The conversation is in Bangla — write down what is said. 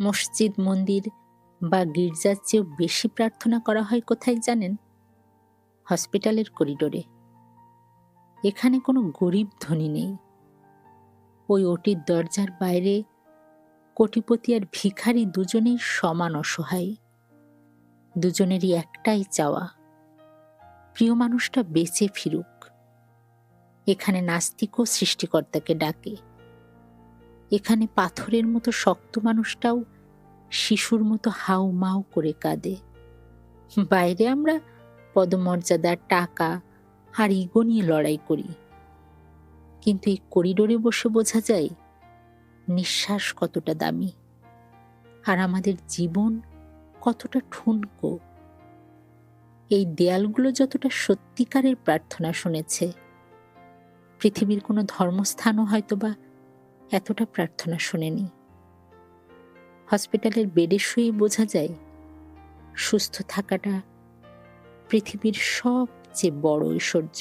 মসজিদ, মন্দির বা গির্জার চেয়েও বেশি প্রার্থনা করা হয় কোথায় জানেন? হসপিটালের করিডোরে। এখানে কোনো গরিব ধনী নেই। ওই ওটির দরজার বাইরে কোটিপতি আর ভিখারি দুজনেই সমান অসহায়। দুজনেরই একটাই চাওয়া, প্রিয় মানুষটা বেঁচে ফিরুক। এখানে নাস্তিকও সৃষ্টিকর্তাকে ডাকে। এখানে পাথরের মতো শক্ত মানুষটাও শিশুর মতো হাউ মাউ করে কাঁদে। বাইরে আমরা পদমর্যাদা, টাকা আর ইগো নিয়ে লড়াই করি, কিন্তু এই করিডোরে বসে বোঝা যায় নিঃশ্বাস কতটা দামি, আর আমাদের জীবন কতটা ঠুনকো। এই দেয়ালগুলো যতটা সত্যিকারের প্রার্থনা শুনেছে, পৃথিবীর কোনো ধর্মস্থানও হয়তোবা এতটা প্রার্থনা শোনেনি। হসপিটালের বেডে শুয়ে বোঝা যায় সুস্থ থাকাটা পৃথিবীর সবচেয়ে বড় ঐশ্বর্য।